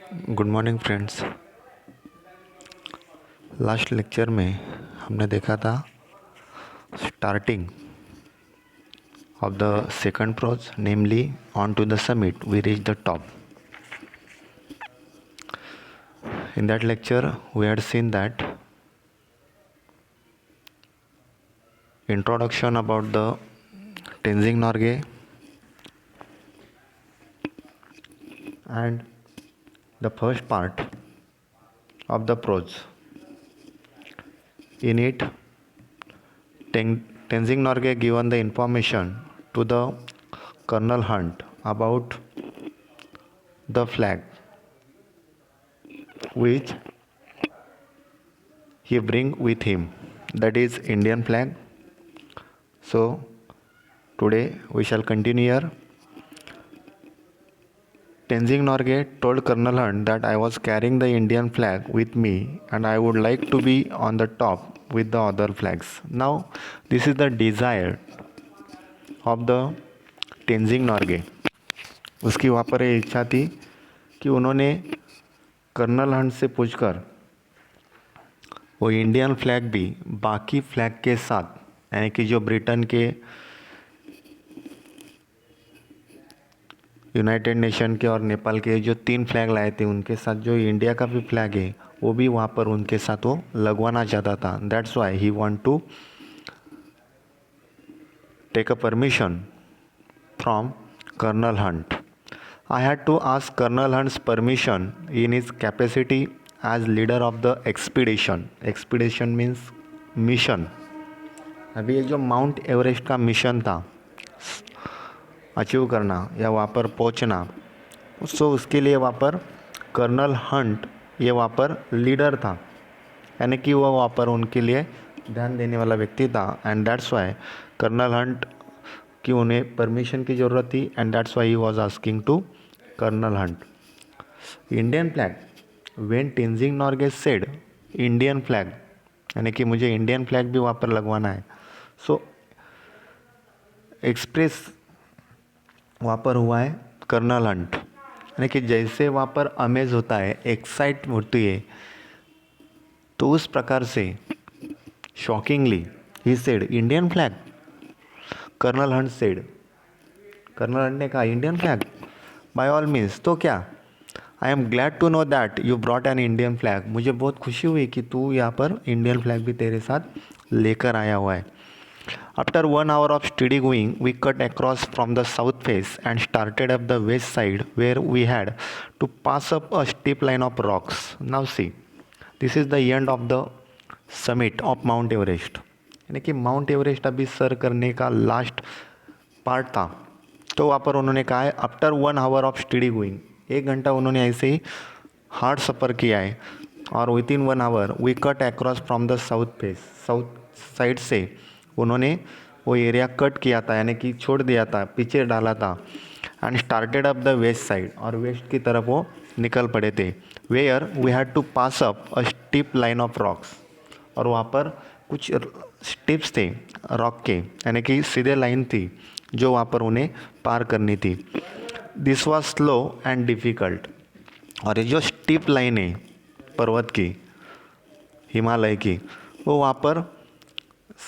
Good morning friends. Last lecture में हमने देखा था starting of the second prose, namely on to the summit we reach the top. In that lecture we had seen that introduction about the Tenzing Norgay and the first part of the prose. In it, Tenzing Norgay given the information to the Colonel Hunt about the flag which he bring with him, that is Indian flag. So today we shall continue here. Tenzing Norgay told Colonel Hunt that I was carrying the Indian flag with me and I would like to be on the top with the other flags. Now this is the desire of the Tenzing Norgay. उसकी वहाँ पर ये इच्छा थी कि उन्होंने colonel Hunt से पूछकर वो इंडियन फ्लैग भी बाकी फ्लैग के साथ, यानी कि जो ब्रिटेन के, यूनाइटेड नेशन के और नेपाल के जो 3 फ्लैग लाए थे उनके साथ जो इंडिया का भी फ्लैग है वो भी वहाँ पर उनके साथ वो लगवाना चाहता था. That's why he want to take a permission from colonel Hunt. I had to ask Colonel Hunt's permission in his capacity as leader of the expedition. Expedition means mission. अभी ये जो माउंट एवरेस्ट का mission था achieve करना या वहाँ पर पहुँचना, सो उसके लिए वहाँ पर कर्नल हंट ये वहाँ पर लीडर था, यानी कि वो वहाँ पर उनके लिए ध्यान देने वाला व्यक्ति था. And that's why colonel Hunt कि उन्हें परमिशन की ज़रूरत थी. And that's why he was asking to colonel Hunt. Indian flag, when Tenzing Norgay said Indian flag, यानी कि मुझे इंडियन फ्लैग भी वहाँ पर लगवाना है. सो एक्सप्रेस वहाँ पर हुआ है कर्नल हंट, यानी कि जैसे वहाँ पर अमेज होता है, एक्साइट होती है, तो उस प्रकार से shockingly he said Indian flag. Colonel Hunt said, colonel Hunt ने कहा Indian flag, by all means. तो क्या, I am glad to know that you brought an Indian flag. मुझे बहुत खुशी हुई कि तू यहाँ पर इंडियन फ्लैग भी तेरे साथ लेकर आया हुआ है. After 1 hour of steady going we cut across from the south face and started up the west side where we had to pass up a steep line of rocks. Now see, this is the end of the summit of mount Everest, यानी कि mount Everest अभी sir करने का last part था. तो वहाँ पर उन्होंने कहा है after 1 hour of steady going, 1 घंटा उन्होंने ऐसे ही हार्ड सफ़र किया है. और within 1 hour we cut across from the south face, south side से उन्होंने वो एरिया कट किया था, यानी कि छोड़ दिया था, पीछे डाला था. And started up the west side, और वेस्ट की तरफ वो निकल पड़े थे. Where we had to pass up a steep line of rocks, और वहाँ पर कुछ स्टेप्स थे रॉक के, यानी कि सीधे लाइन थी जो वहाँ पर उन्हें पार करनी थी. This was slow and difficult. और ये जो स्टीप लाइन है पर्वत की, हिमालय की, वो वहाँ पर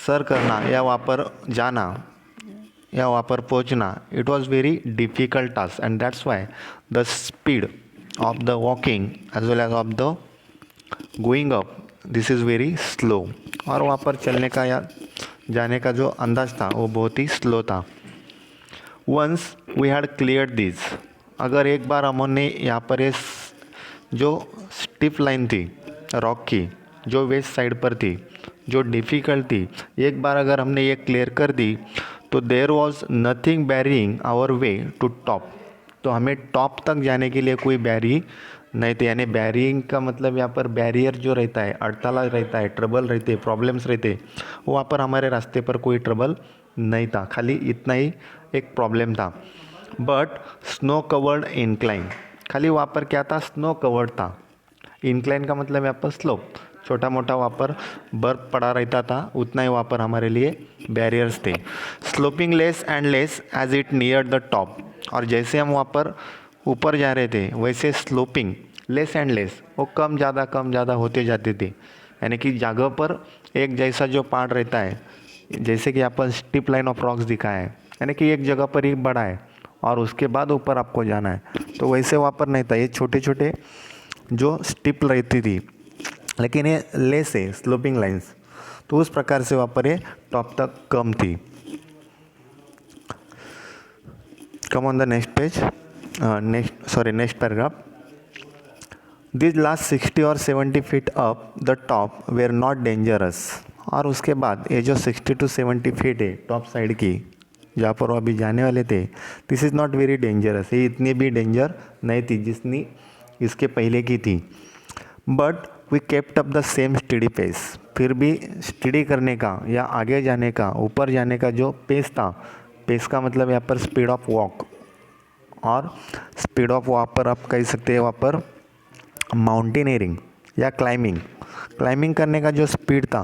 सर करना या वहाँ पर जाना या वहाँ पर पहुँचना, it was very difficult task. And that's why the speed of the walking as well as of the going up, this is very slow. और वहाँ पर चलने का या जाने का जो अंदाज़ था वो बहुत ही स्लो था. Once we had clear this, अगर एक बार हमने यहाँ पर इस जो स्टिफ लाइन थी रॉक की, जो वेस्ट साइड पर थी, जो डिफ़िकल्ट थी, एक बार अगर हमने ये क्लियर कर दी, तो there was nothing barring our way to top. तो हमें टॉप तक जाने के लिए कोई बैरी नहीं थे. यानी बैरिंग का मतलब यहाँ पर बैरियर जो रहता है, अड़ताला रहता है, ट्रबल रहते, प्रॉब्लम्स रहते, वहाँ पर हमारे रास्ते पर कोई ट्रबल नहीं था. खाली इतना ही एक प्रॉब्लम था. बट स्नो कवर्ड इंक्लाइन, खाली वहाँ पर क्या था, स्नो कवर्ड था. इंक्लाइन का मतलब यहाँ पर स्लोप, छोटा मोटा वहाँ पर बर्फ पड़ा रहता था, उतना ही वहाँ पर हमारे लिए बैरियर्स थे. Sloping less and less as it near the top, और जैसे हम वहाँ पर ऊपर जा रहे थे वैसे स्लोपिंग लेस एंड लेस, वो कम ज़्यादा होते जाते थे। यानी कि जगह पर एक जैसा जो पार्ट रहता है, जैसे कि अपन स्टिप लाइन ऑफ रॉक्स दिखाया है, यानी कि एक जगह पर ही बड़ा है और उसके बाद ऊपर आपको जाना है, तो वैसे वहाँ पर नहीं था। ये छोटे छोटे जो स्टिप रहती थी, लेकिन ये लेस है, स्लोपिंग लाइंस, तो उस प्रकार से वहाँ पर ये टॉप तक कम थी। Come on the next page, next paragraph. This last 60 और 70 feet up the top were not dangerous. और उसके बाद ये जो 60 to 70 फीट है टॉप साइड की, जहाँ पर वो अभी जाने वाले थे, this is not very dangerous, ये इतनी भी डेंजर नहीं थी जितनी इसके पहले की थी। But we kept up the same steady pace, फिर भी स्टडी करने का या आगे जाने का, ऊपर जाने का जो पेस था, पेस का मतलब यहाँ पर स्पीड ऑफ वॉक, और स्पीड ऑफ वहाँ पर आप कह सकते हैं वहाँ पर माउंटेनियरिंग या क्लाइंबिंग करने का जो स्पीड था,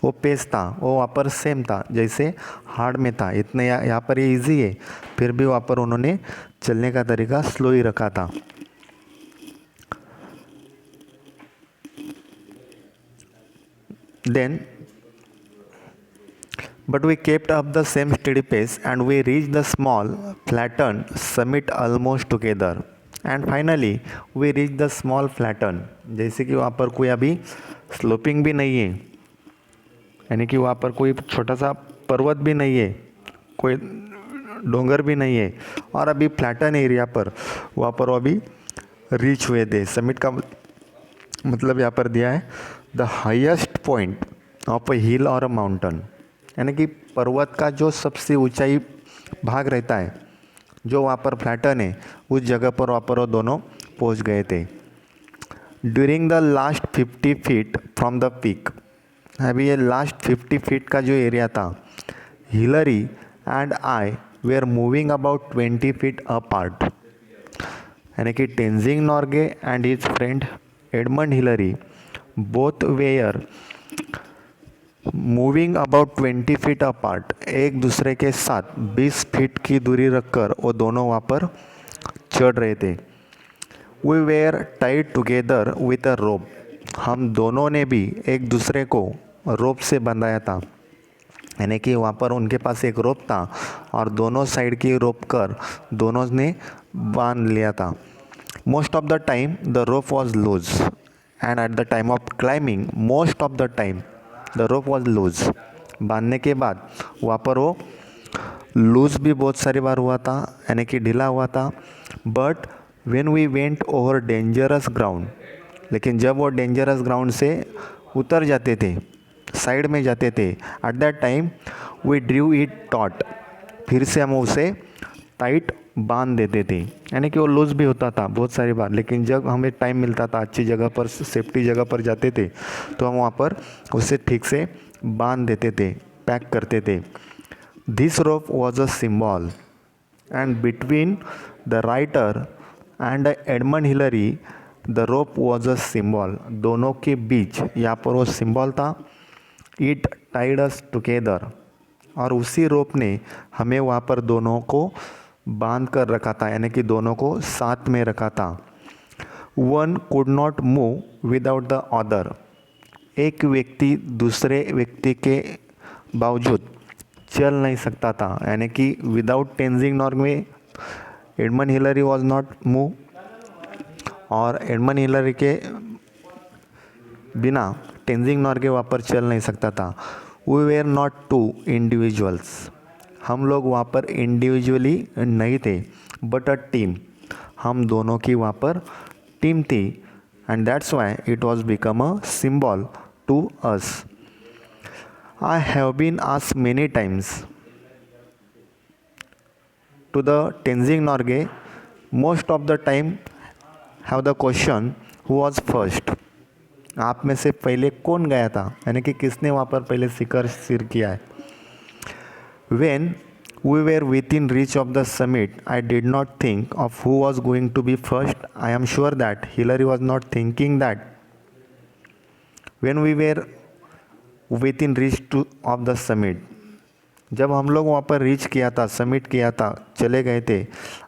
वो पेस था, वो वहाँ पर सेम था जैसे हार्ड में था। इतने यहाँ पर ये इजी है, फिर भी वहाँ पर उन्होंने चलने का तरीका स्लो ही रखा था। Then but we kept up the same steady pace and we reached the small flattened summit almost together, and finally we reached the small flattened, जैसे कि वहाँ पर कोई अभी स्लोपिंग भी नहीं है, यानी कि वहाँ पर कोई छोटा सा पर्वत भी नहीं है, कोई डोंगर भी नहीं है, और अभी फ्लैटन एरिया पर वहाँ पर वो अभी रीच हुए थे। समिट का मतलब यहाँ पर दिया है the highest point of a hill और अ माउंटेन, यानी कि पर्वत का जो सबसे ऊंचाई भाग रहता है, जो वहाँ पर फ्लैटन है, उस जगह पर वहाँ पर वो दोनों पहुँच गए थे। During the last 50 feet from the peak, अभी ये लास्ट 50 फीट का जो एरिया था, Hillary and I were moving about 20 feet apart, यानी कि Tenzing Norgay and his friend Edmund Hillary both were moving about 20 feet apart, एक दूसरे के साथ 20 फीट की दूरी रखकर वो दोनों वहाँ पर चढ़ रहे थे। We were tied together with a rope, हम दोनों ने भी एक दूसरे को रोप से बंधाया था, यानी कि वहाँ पर उनके पास एक रोप था और दोनों साइड की रोप कर दोनों ने बांध लिया था। Most of the time the rope was loose and at the time of climbing most of the time the rope was loose, बांधने के बाद वहाँ पर वो लूज भी बहुत सारी बार हुआ था, यानी कि ढीला हुआ था। But when we went over dangerous ground, लेकिन जब वो डेंजरस ग्राउंड से उतर जाते थे, साइड में जाते थे, at that time we drew it taut, फिर से हम उसे टाइट बांध देते थे, यानी कि वो लूज भी होता था बहुत सारी बार, लेकिन जब हमें टाइम मिलता था, अच्छी जगह पर, सेफ्टी जगह पर जाते थे, तो हम वहाँ पर उसे ठीक से बांध देते थे, पैक करते थे। This rope was a symbol and between the writer and Edmund Hillary the rope was a symbol, दोनों के बीच यहाँ पर वो सिम्बॉल था। इट टाइड अस टुगेदर, और उसी रोप ने हमें वहाँ पर दोनों को बांध कर रखा था, यानी कि दोनों को साथ में रखा था। One could not move without the other, एक व्यक्ति दूसरे व्यक्ति के बावजूद चल नहीं सकता था, यानी कि without Tenzing Norgay Edmund Hillary was not move, और एडमंड हिलरी के बिना टेंजिंग नॉर्गे वहाँ पर चल नहीं सकता था। We were not two individuals, हम लोग वहाँ पर इंडिविजुअली नहीं थे, बट अ टीम, हम दोनों की वहाँ पर टीम थी, and that's why it was become a symbol to us. I have been asked many times to the Tenzing Norgay, most of the time have the question who was first, आप में से पहले कौन गया था, यानी कि किसने वहाँ पर पहले शिखर सिर किया है। When we were within reach of the summit, I did not think of who was going to be first. I am sure that Hillary was not thinking that. When we were within reach of the summit, जब हम लोग वहाँ पर reach किया था, submit किया था, चले गए थे,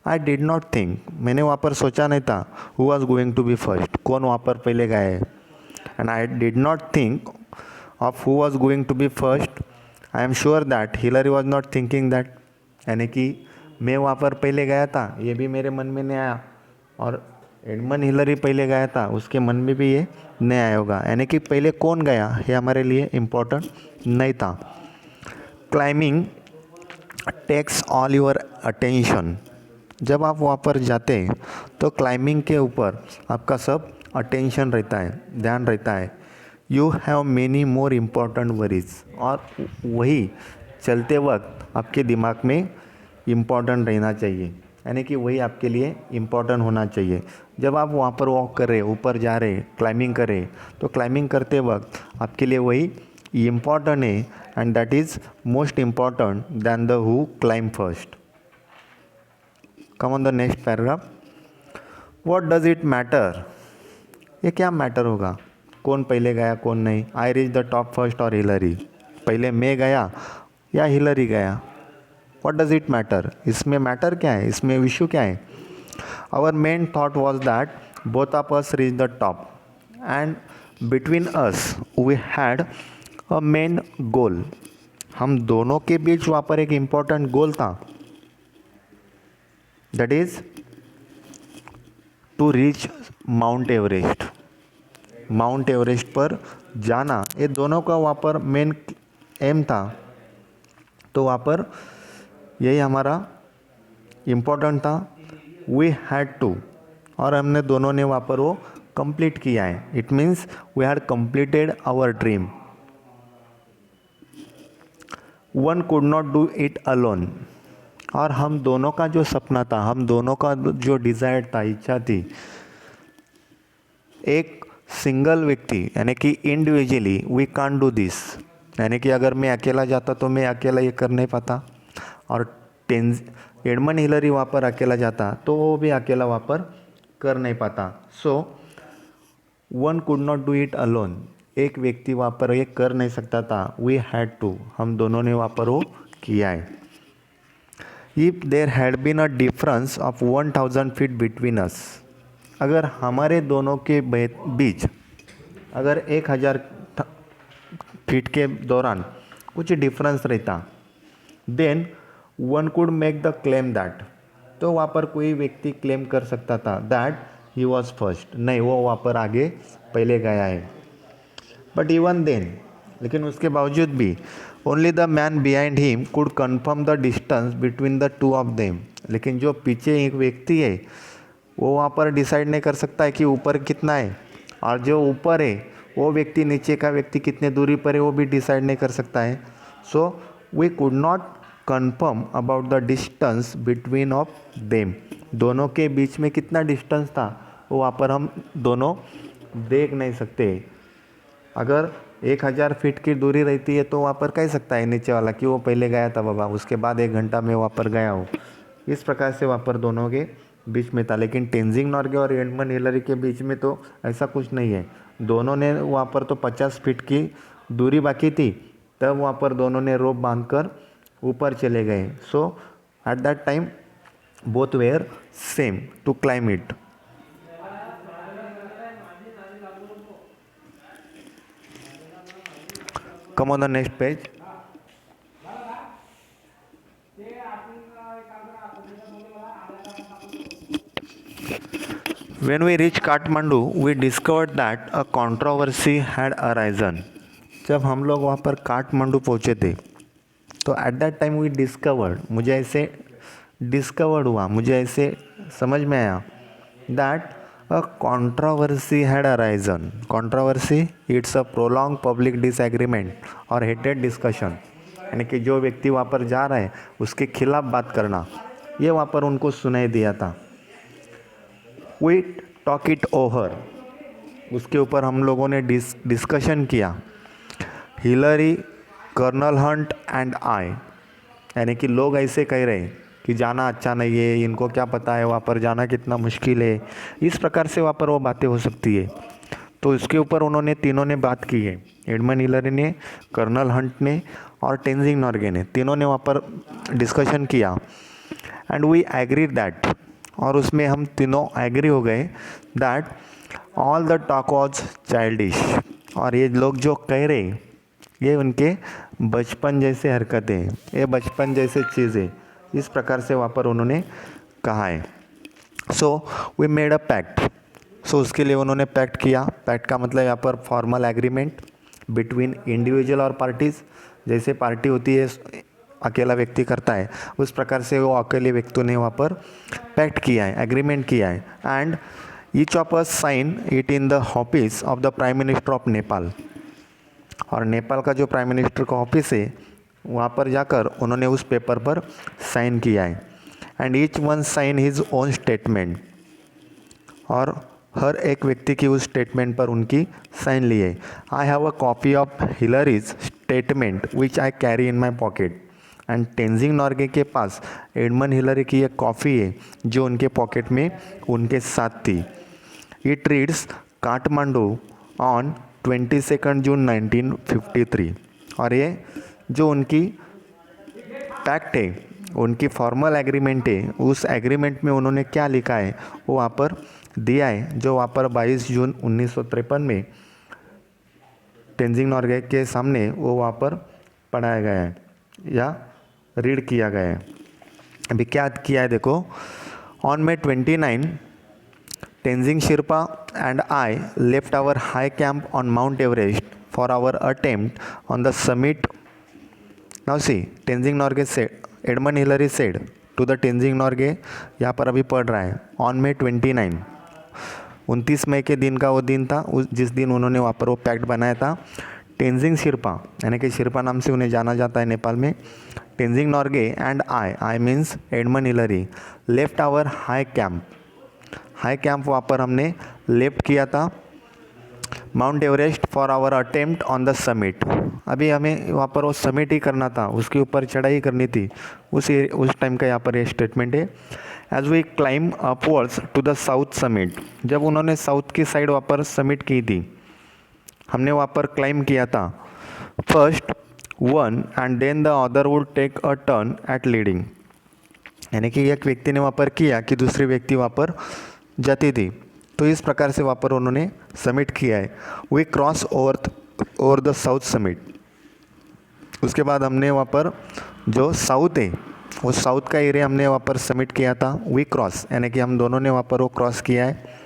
आई डिड नॉट थिंक, मैंने वहाँ पर सोचा नहीं था who was going to be first, कौन वहाँ पर पहले गया है। And I did not think of who was going to be first. I am sure that Hillary was not thinking that, यानी कि मैं वहाँ पर पहले गया था ये भी मेरे मन में नहीं आया, और एडमंड हिलरी पहले गया था उसके मन में भी ये नहीं आया होगा, यानी कि पहले कौन गया ये हमारे लिए इम्पोर्टेंट नहीं था। Climbing takes all your attention, जब आप वहाँ पर जाते हैं तो क्लाइंबिंग के ऊपर आपका सब अटेंशन रहता है, ध्यान रहता है। You have many more important worries, और वही चलते वक्त आपके दिमाग में इम्पोर्टेंट रहना चाहिए, यानी कि वही आपके लिए इम्पोर्टेंट होना चाहिए। जब आप वहाँ पर वॉक कर रहे, ऊपर जा रहे, क्लाइंबिंग कर रहे, तो क्लाइंबिंग करते वक्त आपके लिए वही इम्पोर्टेंट है, and that is most important than the who climb first. Come on the next paragraph. What does it matter, ये क्या मैटर होगा कौन पहले गया कौन नहीं। I reach the top first और हिलरी, पहले मैं गया या हिलरी गया, व्हाट डज इट मैटर, इसमें मैटर क्या है, इसमें इशू क्या है। Our main thought was that both of us reach the top and between us we had a main goal, हम दोनों के बीच वहाँ पर एक इम्पॉर्टेंट गोल था, that is to reach Mount Everest. Mount Everest पर जाना, ये दोनों का वहाँ पर मेन एम था, तो वहाँ पर यही हमारा इम्पोर्टेंट था। वी हैड टू, और हमने दोनों ने वहाँ पर वो कंप्लीट किया है, it means we had completed our dream. One could not do it alone, और हम दोनों का जो सपना था, हम दोनों का जो डिज़ायर था, इच्छा थी, एक सिंगल व्यक्ति यानी कि individually we can't do this, यानी कि अगर मैं अकेला जाता तो मैं अकेला ये कर नहीं पाता, और एडमंड हिलरी वहाँ पर अकेला जाता तो वो भी अकेला वहाँ पर कर नहीं पाता। So one could not do it alone, एक व्यक्ति वहाँ पर ये कर नहीं सकता था, वी हैड टू, हम दोनों ने वहाँ पर वो किया है। If there had been a difference of 1000 feet between us, अगर हमारे दोनों के बीच अगर 1000 फीट के दौरान कुछ डिफरेंस रहता, then one could make the claim that, तो वहाँ पर कोई व्यक्ति क्लेम कर सकता था दैट ही वॉज फर्स्ट, नहीं वो वहाँ पर आगे पहले गया है। बट इवन देन, लेकिन उसके बावजूद भी only the man behind him could confirm the distance between the two of them, लेकिन जो पीछे एक व्यक्ति है वो वहाँ पर डिसाइड नहीं कर सकता है कि ऊपर कितना है, और जो ऊपर है वो व्यक्ति नीचे का व्यक्ति कितने दूरी पर है वो भी डिसाइड नहीं कर सकता है। So we could not confirm about the distance between of them, दोनों के बीच में कितना डिस्टेंस था वो वहाँ पर हम दोनों देख नहीं सकते। अगर 1000 फीट की दूरी रहती है तो वहाँ पर कह सकता है नीचे वाला कि वो पहले गया था बाबा, उसके बाद 1 घंटा में वहाँ पर गया हो, इस प्रकार से वहाँ पर दोनों के बीच में था। लेकिन तेनजिंग नॉर्गे और एडमंड हिलरी के बीच में तो ऐसा कुछ नहीं है, दोनों ने वहाँ पर तो 50 फीट की दूरी बाकी थी, तब वहाँ पर दोनों ने रोप बांधकर ऊपर चले गए। So at that time both were same to climb it. Come on the next page. When we reached Kathmandu, we discovered that a controversy had arisen. जब हम लोग वहाँ पर काठमांडू पहुँचे थे तो at that time we discovered, मुझे ऐसे डिस्कवर्ड हुआ, मुझे ऐसे समझ में आया that a controversy had arisen. Controversy it's a prolonged public disagreement और हेटेड डिस्कशन, यानी कि जो व्यक्ति वहाँ पर जा रहा है उसके खिलाफ बात करना, ये वहाँ पर उनको सुनाई दिया था। वी टॉक इट ओवर, उसके ऊपर हम लोगों ने डिस्कशन किया। Hillary, colonel Hunt and I, यानी कि लोग ऐसे कह रहे हैं कि जाना अच्छा नहीं है, इनको क्या पता है वहाँ पर जाना कितना मुश्किल है, इस प्रकार से वहाँ पर वो बातें हो सकती है। तो इसके ऊपर उन्होंने तीनों ने बात की है, एडमंड हिलरी ने, कर्नल हंट ने और टेंजिंग नॉर्गे ने, तीनों ने वहाँ पर डिस्कशन किया। एंड वी एग्री दैट, और उसमें हम तीनों एग्री हो गए that all the talk was childish, और ये लोग जो कह रहे ये उनके बचपन जैसे हरकतें, ये बचपन जैसे चीज़ें, इस प्रकार से वहाँ पर उन्होंने कहा है। So we made a pact, so उसके लिए उन्होंने पैक्ट किया। पैक्ट का मतलब यहाँ पर फॉर्मल एग्रीमेंट बिटवीन इंडिविजुअल और पार्टीज़, जैसे पार्टी होती है अकेला व्यक्ति करता है, उस प्रकार से वो अकेले व्यक्तियों ने वहाँ पर पैक्ट किया है, एग्रीमेंट किया है। And each of us sign it in the office of the prime minister of Nepal, और नेपाल का जो प्राइम मिनिस्टर का ऑफिस है वहाँ पर जाकर उन्होंने उस पेपर पर साइन किया है। And each one sine his own statement, और हर एक व्यक्ति की उस स्टेटमेंट पर उनकी साइन ली है। I have a copy of Hillary's statement which I carry in my pocket, and Tenzing Norgay के पास एडमंड हिलरी की एक कॉफ़ी है जो उनके पॉकेट में उनके साथ थी। इट रीड्स काठमांडू ऑन 22 जून 1953, और ये जो उनकी पैक्ट है, उनकी फॉर्मल एग्रीमेंट है, उस एग्रीमेंट में उन्होंने क्या लिखा है वो वहाँ पर दिया है, जो वहाँ पर 22 जून 1953 में टेंजिंग नॉर्गे के सामने वो वहाँ पर पढ़ाया गया है या रीड किया गया है। अभी क्या किया है देखो, on May 29 Tenzing Sherpa and I left our high camp on Mount Everest for our attempt on the summit. Now see Tenzing Norgay said, Edmund Hillary said to the Tenzing Norgay, यहाँ पर अभी पढ़ रहा है, ऑन May 29, 29 मई के दिन का वो दिन था उस जिस दिन उन्होंने वहाँ पर वो पैक्ट बनाया था। टेंजिंग शिरपा, यानी कि शिरपा नाम से उन्हें जाना जाता है नेपाल में, Tenzing Norgay and I means Edmund Hillary left our high camp, high camp वहाँ पर हमने लेफ्ट किया था, Mount Everest for our attempt on the summit, अभी हमें वहाँ पर वो समिट ही करना था, उसके ऊपर चढ़ाई करनी थी, उस टाइम का यहाँ पर ये स्टेटमेंट है। As we climb upwards to the south summit, जब उन्होंने साउथ की साइड वहाँ पर समिट की थी, हमने वहाँ पर क्लाइम किया था, first one and then the other would take a turn at leading, यानी कि एक व्यक्ति ने वहाँ पर किया कि दूसरी व्यक्ति वहाँ पर जाती थी, तो इस प्रकार से वहाँ पर उन्होंने समिट किया है। We cross over the south summit, उसके बाद हमने वहाँ पर जो साउथ है वो साउथ का एरिया हमने वहाँ पर समिट किया था। वी क्रॉस, यानी कि हम दोनों ने वहाँ पर वो क्रॉस किया है।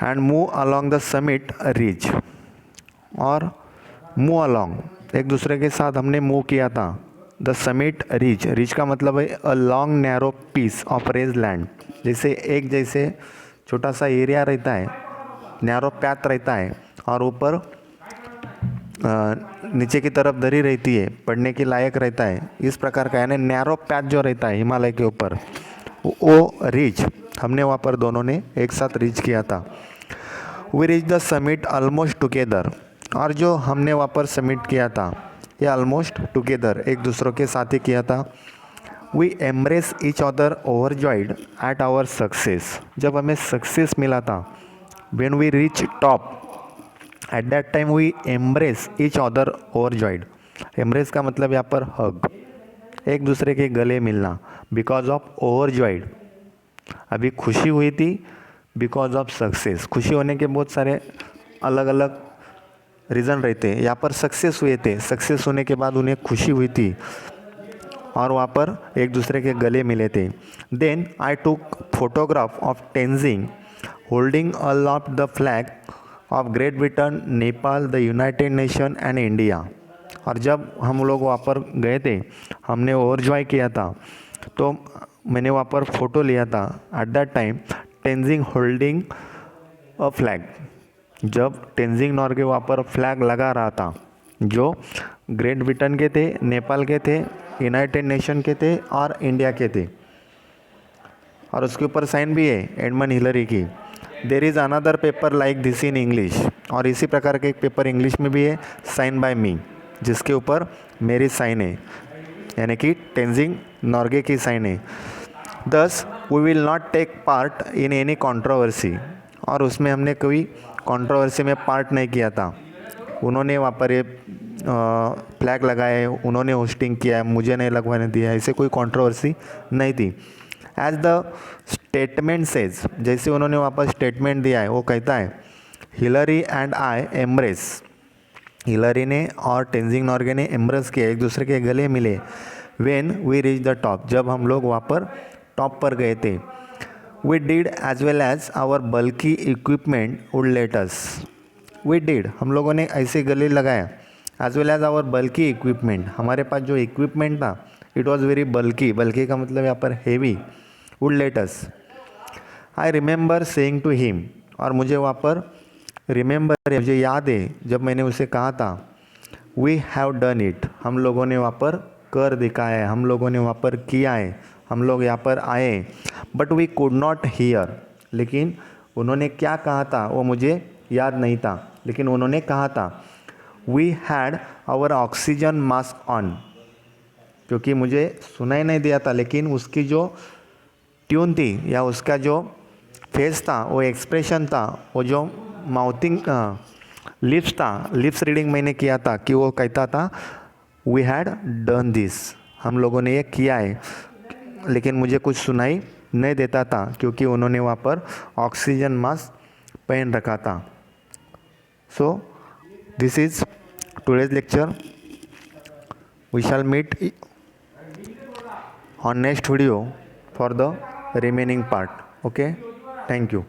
And move along the summit ridge, और मूव अलॉन्ग एक दूसरे के साथ हमने मूव किया था द समिट रिज, रिज का मतलब है a long narrow piece of raise land, जैसे छोटा सा एरिया रहता है, नैरो पैथ रहता है, और ऊपर नीचे की तरफ दरी रहती है, पढ़ने के लायक रहता है, इस प्रकार का, यानी नैरो पैथ जो रहता है हिमालय के ऊपर, वो रिच हमने वहाँ पर दोनों ने एक साथ रीच किया था। We reach the summit almost together, और जो हमने वहाँ पर समिट किया था ये ऑलमोस्ट टुगेदर एक दूसरों के साथ ही किया था। We embrace each other overjoyed at our success, जब हमें सक्सेस मिला था, when we reach top at that time we embrace each other overjoyed, embrace का मतलब यहाँ पर हग, एक दूसरे के गले मिलना, बिकॉज ऑफ ओवरजॉयड, अभी खुशी हुई थी बिकॉज ऑफ सक्सेस, खुशी होने के बहुत सारे अलग अलग रीज़न रहते हैं, यहाँ पर सक्सेस हुए थे, सक्सेस होने के बाद उन्हें खुशी हुई थी और वहाँ पर एक दूसरे के गले मिले थे। Then I took photograph of Tenzing holding aloft the flag of Great Britain, Nepal, the United Nation and India, और जब हम लोग वहाँ पर गए थे हमने ओवरजॉय किया था, तो मैंने वहाँ पर फ़ोटो लिया था eight that time Tenzing holding a flag, जब टेंजिंग नॉर्गे वहाँ पर फ्लैग लगा रहा था जो ग्रेट ब्रिटेन के थे, नेपाल के थे, यूनाइटेड नेशन के थे और इंडिया के थे, और उसके ऊपर साइन भी है एडमंड हिलरी की। There is another paper like this in English, और इसी प्रकार के एक पेपर इंग्लिश में भी है, साइन बाय मी, जिसके ऊपर मेरी साइन है, यानी कि टेंजिंग नॉर्गे की साइन है। Thus we will not take part in any controversy, और उसमें हमने कोई कंट्रोवर्सी में पार्ट नहीं किया था। उन्होंने वहाँ पर ये फ्लैग लगाए, उन्होंने होस्टिंग किया है, मुझे नहीं लगवाने दिया, ऐसे कोई कंट्रोवर्सी नहीं थी। एज द स्टेटमेंट सेज, जैसे उन्होंने वहाँ पर स्टेटमेंट दिया है, वो कहता है Hillary and I embrace, Hillary ने और टेंजिंग नॉर्गे ने एम्ब्रेस किया, एक दूसरे के गले मिले। When we reach the top, जब हम लोग वहाँ पर टॉप पर गए थे। We did as well as our bulky equipment would let us, we did, हम लोगों ने ऐसे गले लगाया, as well as our bulky equipment, हमारे पास जो इक्विपमेंट था इट वॉज़ वेरी बल्कि, बल्कि का मतलब यहाँ पर heavy, would let us. I remember saying to him, और मुझे वहाँ पर रिमेंबर, मुझे याद है जब मैंने उसे कहा था वी हैव डन इट, हम लोगों ने वहाँ पर कर दिखाया है, हम लोगों ने वहाँ पर किया है, हम लोग यहाँ पर आए। But we could not hear, लेकिन उन्होंने क्या कहा था वो मुझे याद नहीं था, लेकिन उन्होंने कहा था we had our oxygen mask on, क्योंकि मुझे सुनाई नहीं दिया था, लेकिन उसकी जो ट्यून थी या उसका जो फेस था, वो एक्सप्रेशन था, वो जो माउथिंग लिप्स था, लिप्स रीडिंग मैंने किया था कि वो कहता था वी हैड डन दिस, हम लोगों ने ये किया है, लेकिन मुझे कुछ सुनाई नहीं देता था क्योंकि उन्होंने वहाँ पर ऑक्सीजन मास्क पहन रखा था। So this is today's lecture, we shall meet on next video for the remaining part. Okay, thank you.